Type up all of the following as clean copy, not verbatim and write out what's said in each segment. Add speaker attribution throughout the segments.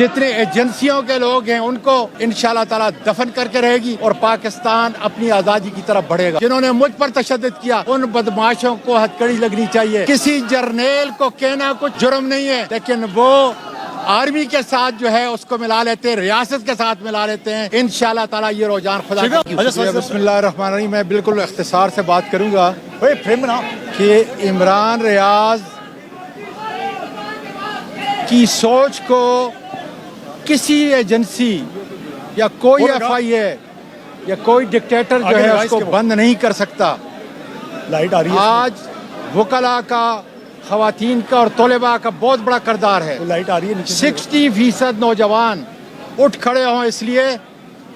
Speaker 1: जितने एजेंसियों के लोग हैं उनको इंशाल्लाह ताला दफन करके रहेगी और पाकिस्तान अपनी आज़ादी की तरफ बढ़ेगा। जिन्होंने मुझ पर तशद्दुद किया उन बदमाशों को हथकड़ी लगनी चाहिए। किसी जर्नेल को कहना कुछ जुर्म नहीं है, लेकिन वो आर्मी के साथ जो है उसको मिला लेते हैं, रियासत के साथ मिला लेते हैं। इंशाल्लाह ताला ये रुझान खुदा बिस्मिल्लाहिर्रहमानिर्रहीम। मैं बिल्कुल इख्तिसार से बात करूंगा कि इमरान रियाज की सोच को किसी एजेंसी या कोई FIA या कोई डिक्टेटर जो है उसको बंद नहीं कर सकता।
Speaker 2: लाइट आ रही है।
Speaker 1: आज वकला का, खवातीन का और तलबा का बहुत बड़ा किरदार है।
Speaker 2: लाइट आ रही है।
Speaker 1: 60% नौजवान उठ खड़े हों इसलिए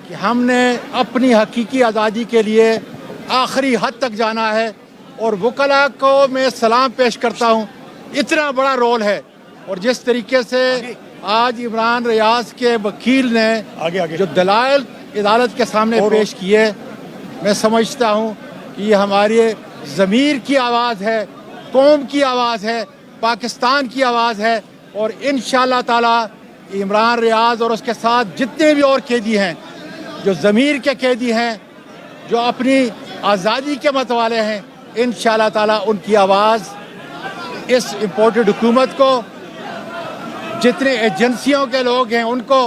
Speaker 1: कि हमने अपनी हकीकी आज़ादी के लिए आखिरी हद तक जाना है। और वकला को मैं सलाम पेश करता हूँ, इतना बड़ा रोल है। और जिस तरीके से आज इमरान रियाज के वकील ने जो दलाइल अदालत के सामने पेश किए, मैं समझता हूँ कि ये हमारे ज़मीर की आवाज़ है, कौम की आवाज़ है, पाकिस्तान की आवाज़ है। और इंशाअल्लाह ताला इमरान रियाज और उसके साथ जितने भी और कैदी हैं, जो ज़मीर के कैदी हैं, जो अपनी आज़ादी के मतवाले हैं, इंशाअल्लाह ताला उनकी आवाज़ इस इम्पोर्टेड हुकूमत को, जितने एजेंसियों के लोग हैं उनको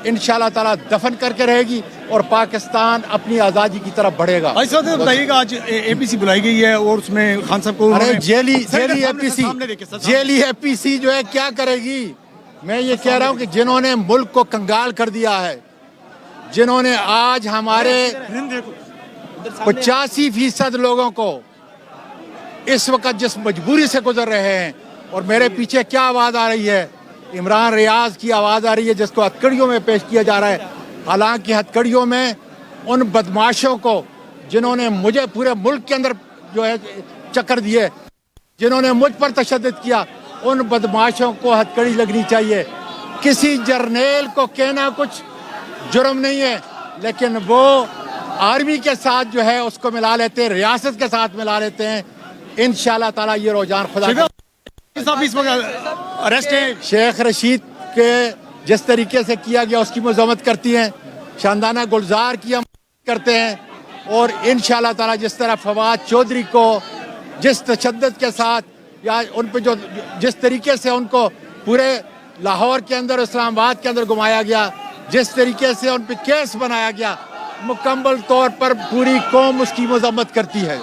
Speaker 1: इंशाअल्लाह ताला दफन करके रहेगी और पाकिस्तान अपनी आज़ादी की तरफ बढ़ेगा।
Speaker 2: ऐसा तो बताइएगा, आज APC बुलाई गई है और उसमें खान साहब को
Speaker 1: जेली APC जो है क्या करेगी? मैं ये कह रहा हूँ कि जिन्होंने मुल्क को कंगाल कर दिया है, जिन्होंने आज हमारे 85% लोगों को इस वक्त जिस मजबूरी से गुजर रहे हैं, और मेरे पीछे क्या आवाज़ आ रही है? इमरान रियाज की आवाज़ आ रही है, जिसको हथकड़ियों में पेश किया जा रहा है। हालांकि हथकड़ियों में उन बदमाशों को, जिन्होंने मुझे पूरे मुल्क के अंदर जो है चक्कर दिए, जिन्होंने मुझ पर तशद्दुद किया, उन बदमाशों को हथकड़ी लगनी चाहिए। किसी जर्नेल को कहना कुछ जुर्म नहीं है, लेकिन वो आर्मी के साथ जो है उसको मिला लेते हैं, रियासत के साथ मिला लेते हैं। इंशाअल्लाह ताला ये रुझान खुदा
Speaker 2: अरेस्ट है।
Speaker 1: शेख रशीद के जिस तरीके से किया गया उसकी मज़म्मत करती हैं, शानदाना गुलजार की हम करते हैं। और इंशाअल्लाह ताला जिस तरह फवाद चौधरी को जिस तशद्दुद के साथ या उन पे जो जिस तरीके से उनको पूरे लाहौर के अंदर, इस्लामाबाद के अंदर घुमाया गया, जिस तरीके से उन पे केस बनाया गया, मुकम्मल तौर पर पूरी कौम उसकी मज़म्मत करती है।